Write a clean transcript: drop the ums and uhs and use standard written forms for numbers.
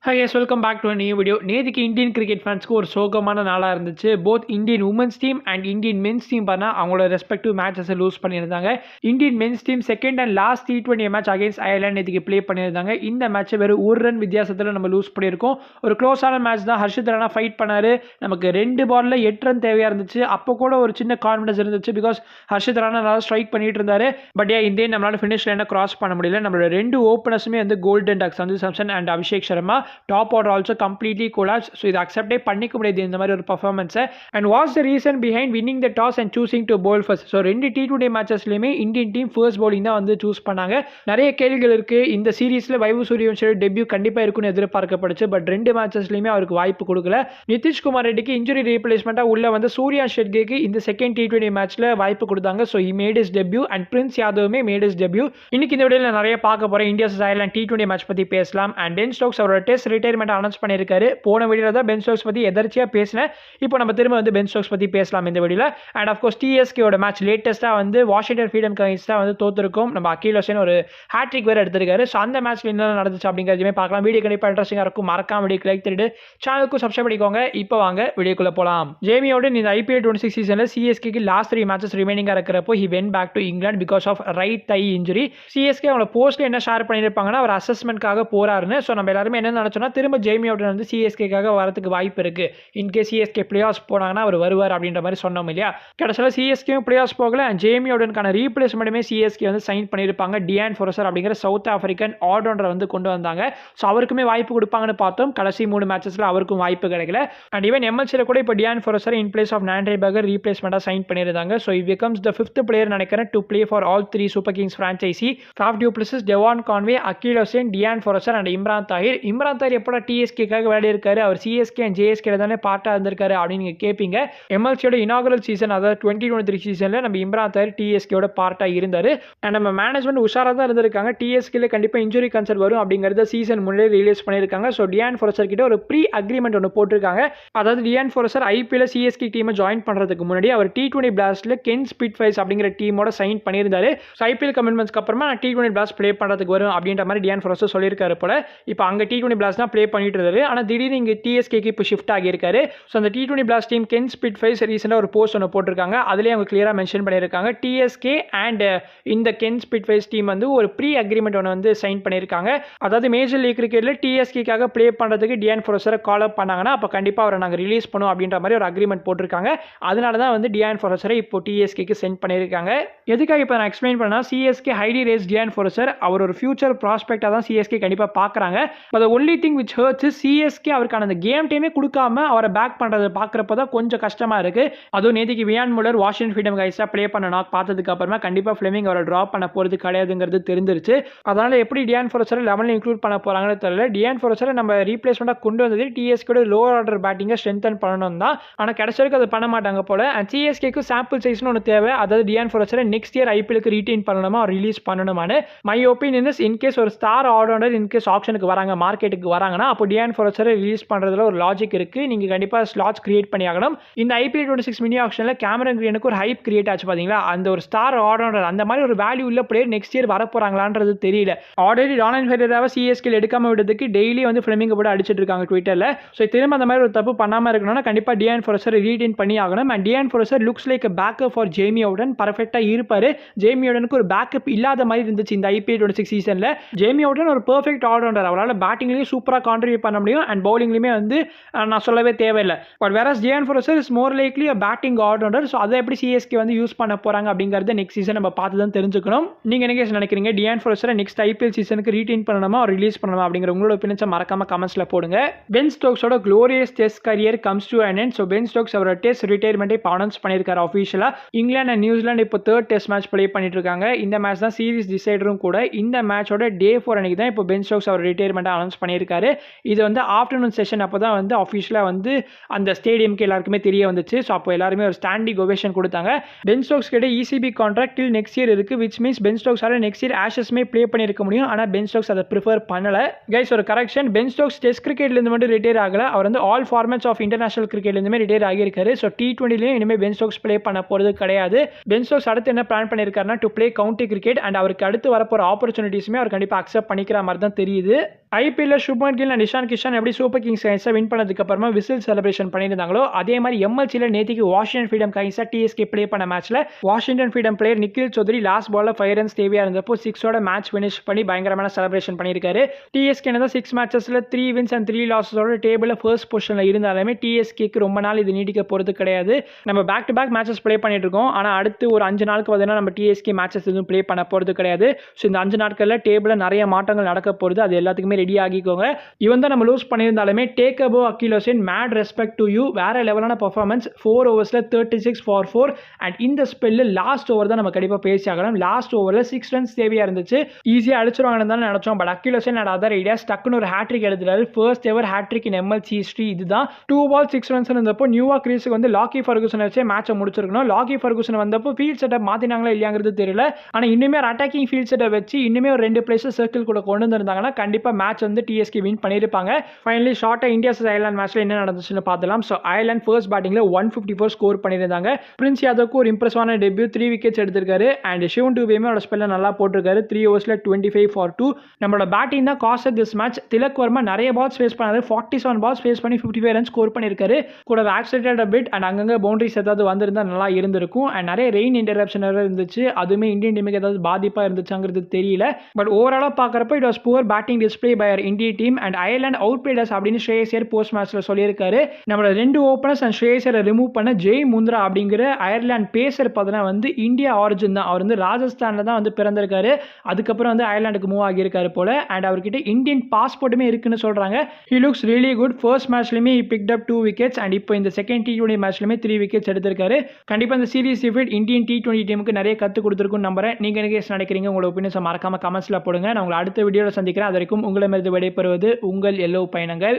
Hi guys, welcome back to a new video. நேத்திக்கு Indian cricket ஃபேன்ஸ்க்கு ஒரு சோகமான நாளாக இருந்துச்சு. Both Indian women's team and Indian men's team பண்ணா அவங்களோட ரெஸ்பெக்டிவ் மேட்சஸை லூஸ் பண்ணியிருந்தாங்க. Indian men's team second and last T20 match against Ireland நேத்திக்கு ப்ளே பண்ணியிருந்தாங்க. இந்த மேட்சை வெறும் ஒரு ரன் வித்தியாசத்தில் நம்ம லூஸ் பண்ணியிருக்கோம். ஒரு க்ளோஸான மேட்ச் தான். ஹர்ஷித் ராணா ஃபைட் பண்ணாரு. நமக்கு 2 பால்ல 8 ரன் தேவையாக இருந்துச்சு. அப்போ கூட ஒரு சின்ன கான்ஃபிடன்ஸ் இருந்துச்சு பிகாஸ் ஹர்ஷித் ராணா நல்லா ஸ்ட்ரைக் பண்ணிட்டு இருந்தாரு. பட் இந்திய நம்மளால ஃபினிஷ் லைனை கிராஸ் பண்ண முடியல. நம்மளோட 2 ஓப்பனர்ஸுமே வந்து golden ducks Sanju Samson and Abhishek Sharma top order also completely collapse. So இதை அக்செப்டே பண்ணிக்க முடியாது இந்த மாதிரி ஒரு பர்ஃபார்மன்ஸை. And what's the reason behind winning the toss and choosing to bowl first. So 2 T20 மேட்சஸ்லையுமே இந்தியன் டீம் ஃபர்ஸ்ட் பவுலிங் தான் வந்து சூஸ் பண்ணாங்க. நிறைய கேள்விகள் இருக்குது. இந்த சீரீஸில் வைபவ் சூரியவன்ஷியோட டெபியூ கண்டிப்பாக இருக்குன்னு எதிர்பார்க்கப்படுச்சு. பட் 2 மேட்சஸ்லையுமே அவருக்கு வாய்ப்பு கொடுக்கல. நிதிஷ்குமார் ரெட்டிக்கு இன்ஜுரி ரீப்ளேஸ்மெண்ட்டாக உள்ள வந்து சூர்யா ஷெட்கேக்கு இந்த செகண்ட் T20 மேட்ச்சில் வாய்ப்பு கொடுத்தாங்க. So he made his debut and Prince யாதவுமே மேட் இஸ் டெபியூ. இன்னைக்கு இந்த வீடியோவில் நிறைய பார்க்க போகிறேன். India vs Ireland T20 match பற்றி பேசலாம். அண்ட் பென் ஸ்டோக்ஸ் அவரோட டெஸ்ட் ரிட்டையர்மெண்ட் அனௌன்ஸ் பண்ணியிருக்காரு. போன வீடியோவில் தான் பென் ஸ்டோக்ஸ் பற்றி எதர்ச்சியாக பேசினேன். இப்போ நம்ம திரும்ப வந்து பென் ஸ்டோக்ஸ் பற்றி பேசலாம் இந்த வீடியோவில். அண்ட் ஆஃப்கோர்ஸ் TSKயோட மேட்ச் லேட்டஸ்ட்டாக வந்து வாஷிங்டன் ஃப்ரீடம் அகைன்ஸ்டாக வந்து தோத்துருக்கும். நம்ம அகில் ஹுசைன் ஒரு ஹேட்ரிக் வேறு எடுத்திருக்காரு. ஸோ அந்த மேட்ச்சில் என்ன நடந்துச்சு அப்படிங்கிறதுமே பார்க்கலாம். வீடியோ கண்டிப்பாக இன்ட்ரெஸ்டிங்காக இருக்கும். மறக்காம வீடியோ லைக் பண்ணிட்டு சேனலுக்கும் சப்ஸ்கிரைப் பண்ணிக்கோங்க. இப்போ வாங்க வீடியோக்குள்ளே போகலாம். ஜேமியோட இந்த IPL 26 சீசனில் CSKக்கு லாஸ்ட் 3 மேட்சஸ் ரிமைனிங்காக இருக்கிறப்போ he went back to England because of right thigh injury. CSK அவங்களோட போஸ்ட்டில் என்ன ஷேர் பண்ணியிருப்பாங்கன்னா அவர் அசஸ்மெண்ட்காக போறாருன்னு. ஸோ நம்ம எல்லாருமே என்ன நினச்சோன்னா திரும்ப ஜேமியோட வந்து CSKக்காக வரதுக்கு வாய்ப்பு இருக்குது. இன்கேஸ் CSK பிளே ஆஃப் போனாங்கன்னா அவர் வருவார் அப்படின்ற மாதிரி சொன்னோம் இல்லையா. கடைசியில் CSKயும் பிளே ஆஃப் போகல. அண்ட் ஜேமியோடனுக்கான ரீப்ளேஸ்மெண்ட்டுமே CSK வந்து சைன் பண்ணியிருப்பாங்க. டியான் ஃபோரசர் அப்படிங்கிற சவுத் ஆஃப்ரிக்கன் ஆல்ரவுண்டரை வந்து கொண்டு வந்தாங்க. ஸோ அவருக்குமே வாய்ப்பு கொடுப்பாங்கன்னு பார்த்தோம். கடைசி 3 மேட்சஸில் அவருக்கும் வாய்ப்பு கிடைக்கல. அண்ட் ஈவன் MLCல கூட இப்போ Dian Forrester in place of Nandre Burger ரீப்ளேஸ்மெண்ட்டாக சைன் பண்ணியிருந்தாங்க. So it becomes the 5th player நினைக்கிறேன் to play for all 3 super kings franchise. Faf du Plessis, Devon Conway, Akeal Hosein, Dian Forrester and Imran Tahir. Imran Tahir எப்போ TSKக்காக விளையாடி இருக்காரு. அவர் CSK and JSK தானே பார்ட்டாக இருந்திருக்காரு அப்படின்னு நீங்கள் கேட்பீங்க. MLCயோட இனாகுரல் சீசன் அதாவது 2023 சீசனில் நம்ம இம்ரான் தாஹிர் TSKயோட பார்ட்டாக இருந்தார். அண்ட் நம்ம மேனேஜ்மெண்ட் உஷாராக தான் இருந்திருக்காங்க. TSKல கண்டிப்பாக இன்ஜுரி கன்சர்ன் வரும் அப்படிங்கிறத சீசன் முன்னாடி ரிலீஸ் பண்ணியிருக்காங்க. ஸோ டியான் ஃபோரசர் கிட்ட ஒரு ப்ரீ அக்ரிமெண்ட் ஒன்று போட்டிருக்காங்க. அதாவது டியான் ஃபோரசர் IPL CSK டீமை ஜாயின் பண்ணுறதுக்கு முன்னாடி அவர் T20 பிளாஸ்ட்ல கென் ஸ்பிட்ஃபைர்ஸ் அப்படிங்கிற டீமோட சைன் பண்ணியிருந்தாரு. ஸோ IPL கமிட்மெண்ட்ஸ்க்கு அப்புறமா நான் T20 பிளாஸ்ட் ப்ளே பண்ணுறதுக்கு வரும் அப்படின்ற மாதிரி டியான் ஃபோரசர் சொல்லியிருக்காரு போல. இப்போ அங்கே T20 பிளாஸ்ட் தான் ப்ளே பண்ணிட்டு இருந்தாரு. ஆனால் திடீர்னு இங்கே TSKக்கு இப்போ ஷிஃப்ட் ஆகியிருக்காரு. ஸோ அந்த T20 பிளாஸ்ட் டீம் கென் ஸ்பிட்ஃபைர்ஸ் ரீசெண்டாக ஒரு போஸ்ட் ஒன்று போட்டிருக்காங்க. அதுலேயே அவங்க கிளியராக மென்ஷன் பண்ணியிருக்காங்க. TSK அண்ட் இந்த கென் ஸ்பிட்ஃபைர்ஸ் டீம் வந்து ஒரு ப்ரீ அக்ரிமெண்ட் ஒன்று வந்து சைன் பண்ணியிருக்காங்க. அதாவது மேஜர் லீக் கிரிக்கெட்டில் TSKக்காக ப்ளே பண்ணுறதுக்கு டியான் ஃபோரசரை கால் அப் பண்ணாங்கன்னா அப்போ கண்டிப்பாக அவரை நாங்கள் ரிலீஸ் பண்ணுவோம் அப்படின்ற மாதிரி ஒரு அக்ரிமெண்ட் போட்டிருக்காங்க. அதனால தான் வந்து டியான் ஃபோரசரை இப்போ TSKக்கு சென்ட் பண்ணியிருக்காங்க. எதுக்காக இப்போ நான் எக்ஸ்பிளைன் பண்ணால் CSK highly rates Dian Forrester. அவர் ஒரு ஃபியூச்சர் ப்ராஸ்பெக்டாக தான் CSK கண்டிப்பாக பார்க்குறாங்க. But only thing which hurts is CSK அவருக்கான அந்த கேம் டைமே கொடுக்காம அவரை பேக் பண்ணுறதை பார்க்குறப்ப தான் கொஞ்சம் கஷ்டமாக இருக்குது. அதுவும் நேற்றுக்கு வியான் முல்லர் வாஷிங்டன் ஃப்ரீடம் கைஸாக ப்ளே பண்ண நாக் பார்த்ததுக்கு அப்புறமா கண்டிப்பாக ஃப்ளெமிங் அவரை ட்ராப் பண்ண போகிறது கிடையாதுங்கிறது தெரிஞ்சிருச்சு. அதனால் எப்படி டியான் ஃபோரசரை 11 இன்க்ளூட் பண்ண போகிறாங்கன்னு தெரியல. டியான் ஃபோரசரை நம்ம ரீப்ளேஸ்மெண்ட்டாக கொண்டு வந்தது TSKயோட லோவர் ஆர்டர் பேட்டிங்கை ஸ்ட்ரென்தன் பண்ணணும் தான். ஆனால் கடைசி வரைக்கும் அதை பண்ண மாட்டாங்க போல. அண்ட் CSKக்கு சாம்பிள் சைஸ்னு ஒன்று தேவை. அதாவது டியான் ஃபோரசரை நெக்ஸ்ட் இயர் IPLக்கு ரீட்டைன் பண்ணணுமா ரிலீஸ் பண்ணணுமான்னு. மை ஒப்பீனியன் இஸ் இன்கேஸ் ஒரு ஸ்டார் ஆல்ரவுண்டர் இன்கேஸ் ஆப்ஷனுக்கு வராங்க, மார்க்கெட்டுக்கு வராங்கன்னா அப்போ டியான் ஃபோரசரை ரிலீஸ் பண்ணுறதுல ஒரு லாஜிக் இருக்குது. நீங்கள் கண்டிப்பாக ஸ்லாட்ஸ் கிரியேட் பண்ணி ஆகணும். இந்த IPL 26 மினி ஆக்ஷனில் கேமரன் கிரீனுக்கு ஒரு ஹைப் கிரியேட் ஆச்சு பார்த்தீங்களா. அந்த ஒரு ஸ்டார் ஆல்ரவுண்டர் அந்த மாதிரி ஒரு வேல்யூ உள்ள பிளேயர் நெக்ஸ்ட் இயர் வரப்போறாங்களான்றது தெரியல. ஆல்ரெடி டானன் ஃபெடரராவை CSKல எடுக்காம விடுறதுக்கு டெய்லி வந்து ஃப்ளெமிங்கை போட்டு அடிச்சிட்டு இருக்காங்க ட்விட்டரில். ஸோ திரும்ப அந்த மாதிரி ஒரு தப்பு பண்ணாமல் இருக்கணும்னா கண்டிப்பாக டியான் ஃபோரசரை ரீடைன் பண்ணி ஆகணும். And Dian Forrester looks like backup for Jamie Overton பர்ஃபெக்டாக இருப்பார். ஜேமியோடனுக்கு ஒரு பேக்கப் இல்லாத மாதிரி இருந்துச்சு இந்த IPL 26 சீசனில். ஜேமியோடன் ஒரு பர்ஃபெக்ட் ஆல்ரவுண்டர். அவரால் பேட்டிங்லேயும் சூப்பராக கான்ட்ரிபியூட் பண்ண முடியும் அண்ட் பவுலிங்லையுமே வந்து நான் சொல்லவே தேவையில்லை. But whereas Dian Forrester is more likely a batting allrounder. So அதை எப்படி CSK வந்து யூஸ் பண்ண போகிறாங்க அப்படிங்கிறத நெக்ஸ்ட் சீசன் நம்ம பார்த்து தான் தெரிஞ்சுக்கணும். நீங்கள் என்ன நினைக்கிறீங்க? டியான் ஃபோரசரை நெக்ஸ்ட் IPL சீசனுக்கு ரீடைன் பண்ணணுமா ரிலீஸ் பண்ணணுமா அப்படிங்கிற உங்களோட ஒப்பீனியன்ஸை மறக்காம கமெண்ட்ஸில் போடுங்க. பென் ஸ்டோக்ஸோட glorious test career comes to an end. So Ben Stokes அவரோட டெஸ்ட் ரிட்டையர்மெண்ட்டை இப்போ அனௌன்ஸ் பண்ணியிருக்காரு அஃபீஷியலாக. இங்கிலாந்து அண்ட் நியூசிலாந்து இப்போ 3rd டெஸ்ட் மேட்ச் ப்ளே பண்ணிட்டு இருக்காங்க. இந்த மேட்ச் தான் சீரிஸ் டிசைடரும் கூட. இந்த மேட்சோட Day 4 அன்னைக்கு தான் இப்போ பென் ஸ்டோக்ஸ் அவர் ரிட்டையர்மெண்ட்டை அனௌன்ஸ் பண்ணியிருக்காரு. இது வந்து ஆஃப்டர்நூன் செஷன் அப்போ தான் வந்து அஃபீஷியலாக வந்து அந்த ஸ்டேடியம்க்கு எல்லாருக்குமே தெரிய வந்துச்சு. ஸோ அப்போ எல்லாருமே ஒரு ஸ்டாண்டிங் ஓவேஷன் கொடுத்தாங்க. பென் ஸ்டோக்ஸ் கிட்ட ECB contract till next year இருக்கு. விச் மீன்ஸ் பென் ஸ்டோக்ஸால நெக்ஸ்ட் இயர் ஆஷஸ்மே ப்ளே பண்ணியிருக்க முடியும். ஆனால் பென் ஸ்டோக்ஸ் அதை ப்ரிஃபர் பண்ணல. கைஸ் ஒரு கரெக்ஷன், பென் ஸ்டோக்ஸ் டெஸ்ட் கிரிக்கெட்லேருந்து மட்டும் ரிட்டையர் ஆகல. அவர் வந்து ஆல் ஃபார்மேட்ஸ் ஆஃப் இன்டர்நேஷனல் கிரிக்கெட்லேருந்துமே ரிட்டையர் ஆகியிருக்காரு. ஸோ T20லையும் இனிமேல் பென் ஸ்டோக்ஸ் ப்ளே பண்ண போகிறது கிடையாது. பென் ஸ்டோக்ஸ் அடுத்து என்ன பிளான் பண்ணியிருக்காருன்னா to play county cricket. And அவருக்கு அடுத்து வரப்போகிற ஆப்பர்ச்சுனிட்டிஸுமே அவர் கண்டிப்பாக அக்செப்ட் பண்ணிக்கிற மாதிரி தான் தெரியுது. IPL சுப்மன் கில் அண்ட் இஷான் கிஷன் எப்படி சூப்பர் கிங்ஸ் கைன்ஸை வின் பண்ணதுக்கு அப்புறமா விசில் செலிப்ரேஷன் பண்ணியிருந்தாங்களோ அதே மாதிரி எம்எல்சியில் நேற்றுக்கு வாஷிங்டன் ஃப்ரீடம் கைன்ஸாக டிஎஸ்கே ப்ளே பண்ண மேட்ச்சில் Washington Freedom player Nikhil Chaudhary last பாலில் 5 ரன்ஸ் தேவையாக இருந்தப்போ 6ஓட மேட்ச் ஃபினிஷ் பண்ணி பயங்கரமான செலிப்ரேஷன் பண்ணியிருக்காரு. டிஎஸ்கே தான் 6 மேட்சஸில் 3 வின்ஸ் அண்ட் 3 லாஸஸோட டேபிளில் ஃபர்ஸ்ட் பொசிஷனில் இருந்தாலுமே டிஎஸ்கேக்கு ரொம்ப நாள் இது நீடிக்க போகிறது கிடையாது. நம்ம back to back matches play பண்ணிட்டு இருக்கோம். ஆனால் அடுத்து ஒரு 5 நாளுக்கு பார்த்தீங்கன்னா நம்ம டிஎஸ்கே மேட்சஸ் எதுவும் ப்ளே பண்ண போகிறது கிடையாது. ஸோ இந்த 5 நாட்களில் டேபிளில் நிறைய மாற்றங்கள் நடக்க போகிறது. அது எல்லாத்துக்குமே ரெடி ஆகிக்கோங்க. இவன் தான் நம்ம லூஸ் பண்ணியிருந்தாலுமே take a bow Akeal Hosein mate respect to you. வேற லெவலான பர்ஃபார்மன்ஸ் 4 ஓவர்ஸில் 36 for 4 அண்ட் இந்த ஸ்பெல்லு லாஸ்ட் ஓவர் தான் நம்ம கண்டிப்பாக பேசி ஆகணும். லாஸ்ட் ஓவரில் 6 ரன்ஸ் தேவையாக இருந்துச்சு. ஈஸியாக அடிச்சிருவாங்கன்னு தான் நினச்சோம். But Akeal Hosein and other ideas டக்குன்னு ஒரு ஹேட்ரிக் எடுத்துட்டாரு. First ever hat trick in MLC history. இதுதான் 2 பால் 6 ரன்ஸ் இருந்தப்போ நியூவா கிரீஸுக்கு வந்து லாக்கி ஃபர்கூசன் வச்சே மேட்சை முடிச்சிருக்கணும். லாக்கி ஃபர்கூசன் வந்தப்போ ஃபீல்ட் செட்டப் மாற்றினாங்களா இல்லையாங்கிறது தெரியல. ஆனால் இன்னுமே ஒரு அட்டாக்கிங் ஃபீல்ட் செட்டப் வச்சு இன்னுமே ஒரு 2 பிளேஸஸ் சர்க்கிள் கூட கொண்டு வந்திருந்தாங்கன்னா கண்டிப்பாக மேட்ச் வந்து டிஎஸ்கே வின் பண்ணியிருப்பாங்க. ஃபைனலி ஷார்ட்டாக இந்தியா அயர்லாந்து மேட்ச்சில் என்ன நடந்துச்சுன்னு பார்த்துலாம். ஸோ அயர்லாந்து ஃபர்ஸ்ட் பேட்டிங்கில் 154 ஸ்கோர் பண்ணியிருந்தாங்க. பிரின்ஸ் யாதவ்க்கு ஒரு இம்ப்ரெசிவான டெபியூ, 3 விக்கெட்ஸ் எடுத்திருக்காரு. அண்ட் சிவன் டூபேயுமே அவரோட ஸ்பெல்ல நல்லா போட்டிருக்காரு. 3 ஓவர்ஸில் 25 for 2. நம்மளோட பேட்டிங் தான் cost this match. Tilak Varma நிறைய பால்ஸ் ஃபேஸ் பண்ணாரு. 47 பால்ஸ் ஃபேஸ் பண்ணி 55 ரன்ஸ் ஸ்கோர் பண்ணியிருக்காரு. கூட ஆக்சிடென்ட் பிட் அண்ட் அங்கங்கே பவுண்டரிஸ் ஏதாவது வந்திருந்தா நல்லா இருந்திருக்கும். அண்ட் நிறைய ரெயின் இன்டரப்ஷன் இருந்துச்சு. அதுவுமே இந்தியன் டீமுக்கு ஏதாவது பாதிப்பாக இருந்துச்சாங்கிறது தெரியல. பட் ஓவராலாக பார்க்குறப்ப it was poor batting display by our Indian team and Ireland out played us அப்படின்னு ஸ்ரேயஸ் ஐயர் போஸ்ட் மேட்ச்ல சொல்லியிருக்காரு. நம்மளோட 2 ஓப்பனர்ஸ் அண்ட் ஸ்ரேயஸ் ஐயரை ரிமூவ் பண்ண ஜெய் முந்த்ரா அப்படிங்கிற அயர்லாந்து பேசர் பார்த்தீங்கன்னா வந்து இந்தியா ஆரிஜின் தான். அவர் வந்து ராஜஸ்தானில் தான் வந்து பிறந்திருக்காரு. அதுக்கப்புறம் வந்து அயர்லாண்டுக்கு மூவ் ஆகியிருக்காரு போல. அண்ட் அவர்கிட்ட இந்தியன் பாஸ்போர்ட்டுமே இருக்குன்னு சொல்றாங்க. He looks really good. First மேட்ச்லயுமே he picked up 2 wickets and இப்போ இந்த செகண்ட் T20 மேட்ச்லயுமே 3 விக்கெட்ஸ் எடுத்திருக்காரு. கண்டிப்பா இந்த சீரிஸ் இஃபிட் இந்தியன் T20 டீமுக்கு நிறைய கத்து கொடுத்துருக்குன்னு நம்புறேன். நீங்க என்ன நினைக்கிறீங்க? உங்களோட ஒப்பீனியன்ஸ் மறக்காம கமெண்ட்ஸ்ல போடுங்க. நான் உங்களை அடுத்த வீடியோவில் சந்திக்கிறேன். அது வரைக்கும் உங்களிடமிருந்து விடைபெறுவது உங்கள் எல்லோ பயணங்கள்.